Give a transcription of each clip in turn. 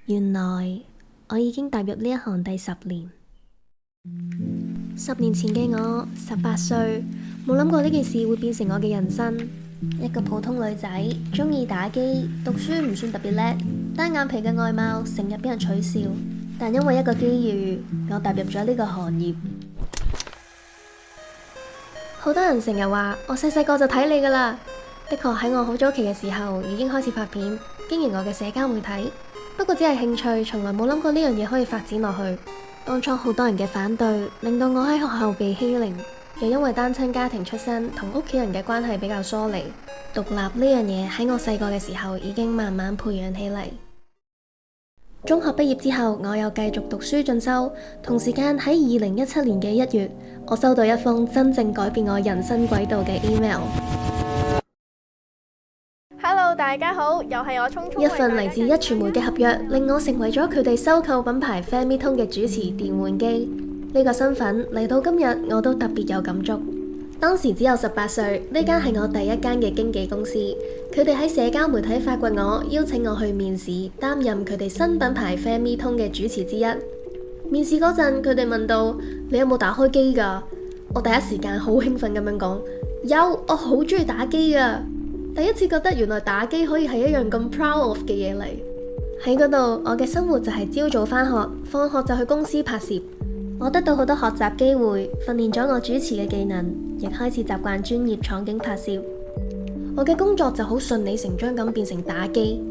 原來我已經踏入呢一行第10年。10年前嘅我18歲，冇諗過呢件事會變成我嘅人生。一個普通女仔，鍾意打機，讀書唔算特別叻，單眼皮嘅外貌成日俾人取笑。但因為一個機遇，我踏入咗呢個行業。好多人成日話我細細個就睇你㗎喇。的確喺我好早期嘅時候已經開始拍片，經營我嘅社交媒體。不過只係興趣，從來冇諗過呢樣嘢可以發展落去。當初好多人嘅反對，令到我喺學校被欺凌，又因為單親家庭出身，同屋企人嘅關係比較疏離。獨立呢樣嘢喺我細個嘅時候已經慢慢培養起嚟。中學畢業之後，我又繼續讀書進修，同時間喺2017年嘅1月，我收到一封真正改變我人生軌道嘅 email。Hello， 大家好，又係我聰聰。一份嚟自壹傳媒嘅合約，令我成為咗佢哋收購品牌 Family 嘅主持電玩機。呢個身份嚟到今日，我都特別有感觸。當時只有18歲，呢間係我第一間嘅經紀公司。佢哋喺社交媒體發掘我，邀請我去面試，擔任佢哋新品牌 Family 嘅主持之一。面試嗰陣，佢哋問到你有冇打開機㗎？我第一時間好興奮咁樣講，有，我好中意打機㗎。第一次覺得原來打機可以係一樣咁 proud of 嘅嘢嚟。喺嗰度，我嘅生活就係朝早返學，放學就去公司拍攝。我得到好多學習機會，訓練咗我主持嘅技能，亦開始習慣專業場景拍攝。我嘅工作就好順理成章咁變成打機。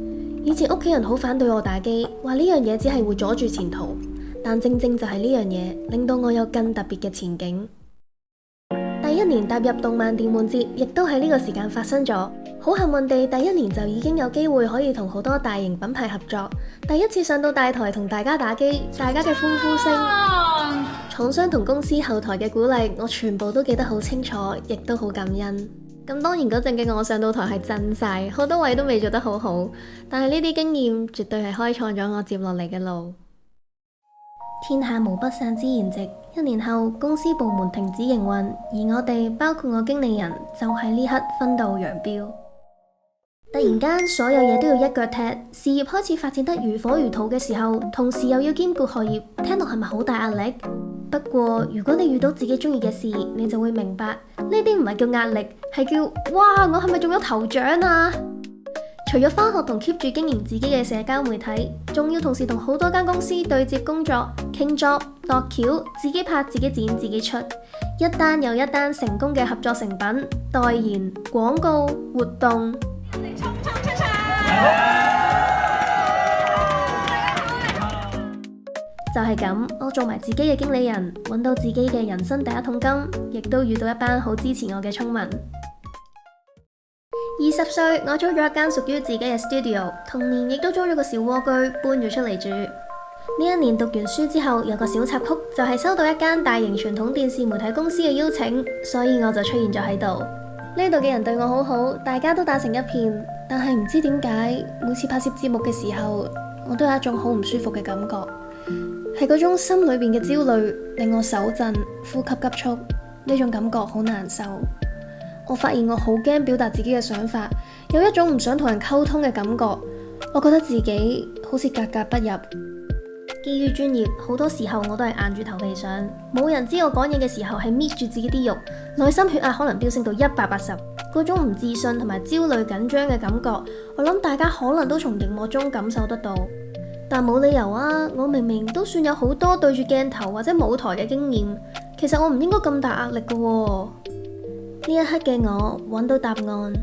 以前屋企人好反對我打機，話呢樣嘢只係會阻住前途。但正正就係呢樣嘢，令到我有更特別嘅前景。第一年踏入動漫電玩節，亦都喺呢個時間發生咗。好幸運地，第一年就已經有機會可以同好多大型品牌合作。第一次上到大台同大家打機，大家嘅歡呼聲，廠商同公司後台嘅鼓勵，我全部都記得好清楚，亦都好感恩。咁當然嗰陣嘅我上到台係震晒，好多位都未做得好好，但係呢啲經驗絕對係開創咗我接落嚟嘅路。天下無不散之筵席，1年後公司部門停止營運，而我哋包括我經理人就喺呢刻分道揚鑣。突然間所有嘢都要一腳踢，事業開始發展得如火如荼嘅時候，同時又要兼顧學業，聽落係咪好大壓力？不過如果你遇到自己中意嘅事，你就會明白呢啲唔係叫壓力，係叫哇，我係咪中咗頭獎啊？除咗返學同 keep 住經營自己嘅社交媒體，仲要同時同好多間公司對接工作、傾 job、度橋，自己拍、自己剪、自己出，一單又一單成功嘅合作成品、代言、廣告、活動。就係咁，我做埋自己嘅經理人，揾到自己嘅人生第一桶金，亦都遇到一班好支持我嘅聰民。20歲，我租咗一間屬於自己嘅 studio， 同年亦都租咗個小窩居，搬咗出嚟住。呢一年讀完書之後，有個小插曲，就係收到一間大型傳統電視媒體公司嘅邀請，所以我就出現咗喺度。呢度嘅人對我好好，大家都打成一片，但係唔知點解，每次拍攝節目嘅時候，我都有一種好唔舒服嘅感覺，係嗰種心裏邊嘅焦慮，令我手震、呼吸急促，呢種感覺好難受。我發現我好驚表達自己嘅想法，有一種唔想同人溝通嘅感覺，我覺得自己好似格格不入。基於專業，好多時候我都係硬住頭皮上，冇人知我講嘢嘅時候係搣住自己啲肉，內心血壓可能飆升到180，嗰種唔自信同埋焦慮緊張嘅感覺，我諗大家可能都從熒幕中感受得到。但冇理由啊，我明明都算有好多對住鏡頭或者舞台嘅經驗，其實我唔應該咁大壓力㗎喎。呢一刻嘅我揾到答案，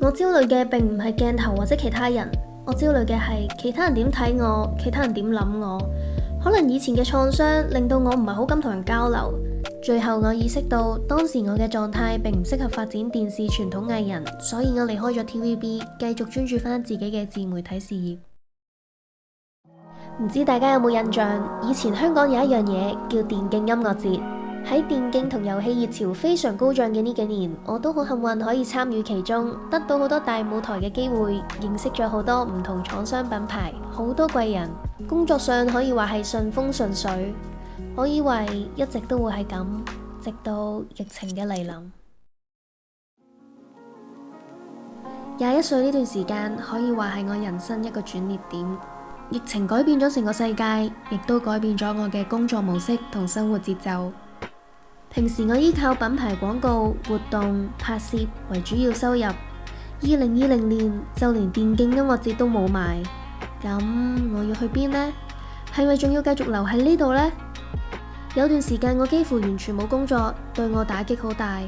我焦慮嘅並唔係鏡頭或者其他人，我焦慮嘅係其他人點睇我，其他人點諗我。可能以前嘅創傷令到我唔係好敢同人交流，最後我意識到當時我嘅狀態並唔適合發展電視傳統藝人，所以我離開咗 TVB， 繼續專注返自己嘅自媒體事業。唔知大家有冇印象？以前香港有一樣嘢叫電競音樂節。喺電競同遊戲熱潮非常高漲嘅呢幾年，我都好幸運可以參與其中，得到好多大舞台嘅機會，認識咗好多唔同廠商品牌，好多貴人。工作上可以話係順風順水，我以為一直都會係咁，直到疫情嘅嚟臨。21歲呢段時間可以話係我人生一個轉捩點。疫情改變咗成個世界，亦都改變咗我嘅工作模式同生活節奏。平時我依靠品牌廣告、活動、拍攝為主要收入。2020年就連電競音樂節都冇埋，咁我要去邊呢？係咪仲要繼續留喺呢度呢？有段時間我幾乎完全冇工作，對我打擊好大。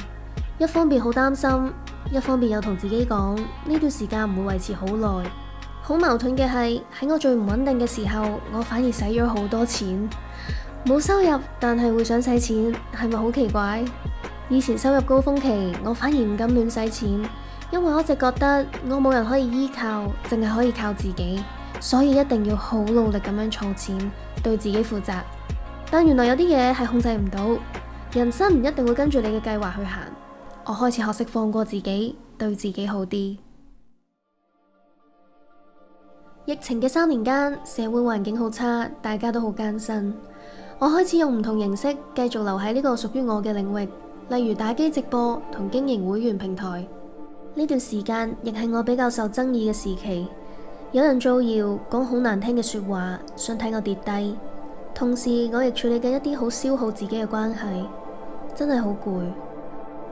一方面好擔心，一方面又同自己講呢段時間唔會維持好耐。好矛盾嘅係喺我最唔穩定嘅時候，我反而使咗好多錢。冇收入，但係會想使錢，係咪好奇怪？以前收入高峰期，我反而唔敢亂使錢。因為我一直覺得我冇人可以依靠，淨係可以靠自己，所以一定要好努力咁樣儲錢，對自己負責。但原來有啲嘢係控制唔到，人生唔一定會跟住你嘅計劃去行。我開始學識放過自己，對自己好啲。疫情嘅3年間，社會環境好差，大家都好艱辛。我開始用唔同形式繼續留喺呢個屬於我嘅領域，例如打機直播同經營會員平台。呢段時間亦係我比較受爭議嘅時期，有人造謠講好難聽嘅說話，想睇我跌低。同時我亦處理緊一啲好消耗自己嘅關係，真係好攰。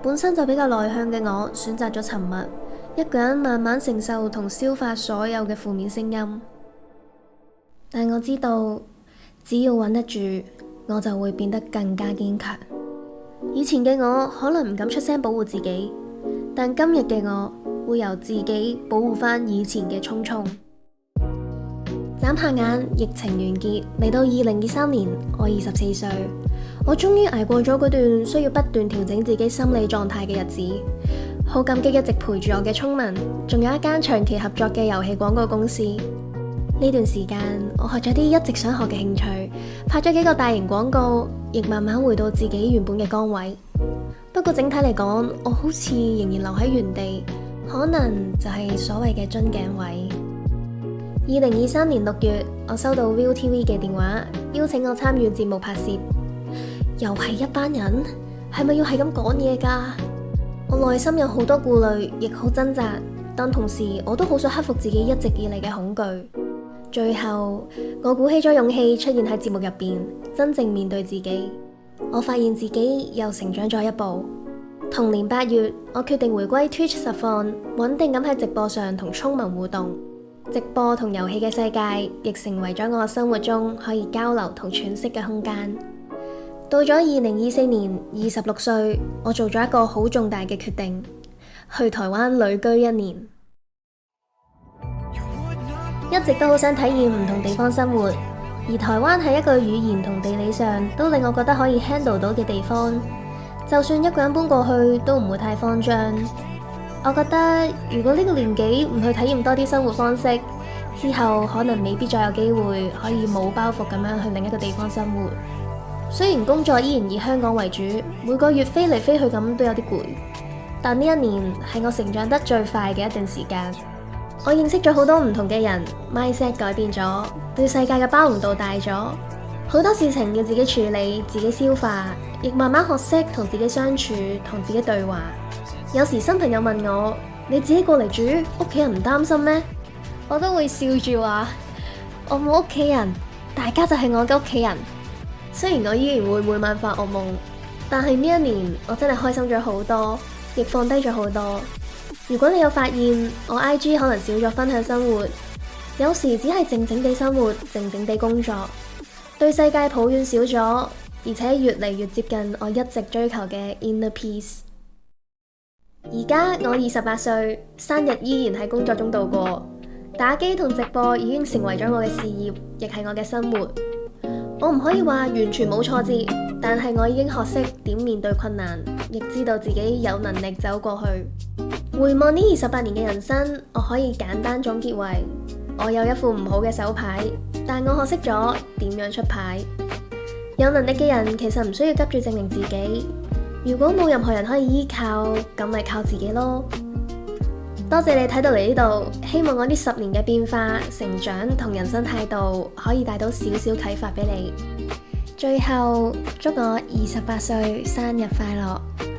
本身就比較內向嘅我，選擇咗沉默，一個人慢慢承受同消化所有嘅負面聲音。但我知道，只要穩得住，我就會變得更加堅強。以前嘅我可能唔敢出聲保護自己，但今日嘅我會由自己保護返以前嘅聰聰。眨下眼，疫情完結，嚟到2023年，我24歲，我終於捱過咗嗰段需要不斷調整自己心理狀態嘅日子。好感激一直陪住我嘅聰文，仲有一間長期合作嘅遊戲廣告公司。呢段時間，我學咗啲一直想學嘅興趣，拍咗幾個大型廣告，亦慢慢回到自己原本嘅崗位。不過整體嚟講，我好似仍然留喺原地，可能就係所謂嘅樽頸位。2023年6月，我收到 ViuTV 嘅電話，邀請我參與節目拍攝。又係一班人，係咪要係咁講嘢㗎？我內心有好多顧慮，亦好掙扎，但同時我都好想克服自己一直以嚟嘅恐懼。最後，我鼓起咗勇氣出現喺節目入邊，真正面對自己。我發現自己又成長咗一步。同年8月，我決定回歸 Twitch 實況，穩定咁喺直播上同聰文互動。直播同遊戲嘅世界，亦成為咗我生活中可以交流同喘息嘅空間。到咗2024年26歲，我做咗一個好重大嘅決定，去台灣旅居1年。一直都好想體驗唔同地方生活，而台灣係一個語言同地理上都令我覺得可以 handle 到嘅地方。就算一個人搬過去，都唔會太慌張。我覺得如果呢個年紀唔去體驗多啲生活方式，之後可能未必再有機會可以冇包袱咁樣去另一個地方生活。雖然工作依然以香港為主，每個月飛嚟飛去咁都有啲攰，但呢1年係我成長得最快嘅一段時間。我認識咗好多唔同嘅人 ，mindset 改變咗，對世界嘅包容度大咗，好多事情要自己處理、自己消化，亦慢慢學識同自己相處、同自己對話。有時新朋友問我：你自己過嚟住，屋企人唔擔心咩？我都會笑住話：我冇屋企人，大家就係我嘅屋企人。雖然我依然會每晚發噩夢，但係呢1年我真係開心咗好多，亦放低咗好多。如果你有發現我 IG 可能少咗分享生活，有時只係靜靜地生活，靜靜地工作，對世界抱怨少咗，而且越嚟越接近我一直追求嘅 inner peace。而家我28歲，生日依然喺工作中度過，打機同直播已經成為咗我嘅事業，亦係我嘅生活。我唔可以話完全冇挫折，但係我已經學識點面對困難，亦知道自己有能力走過去。回望呢28年嘅人生，我可以簡單總結為：我有一副唔好嘅手牌，但我學識咗點樣出牌。有能力嘅人其實唔需要急住證明自己。如果冇任何人可以依靠，咁咪靠自己咯。多謝你睇到嚟呢度，希望我呢10年嘅變化、成長同人生態度可以帶到少少啟發俾你。最後，祝我28歲生日快樂！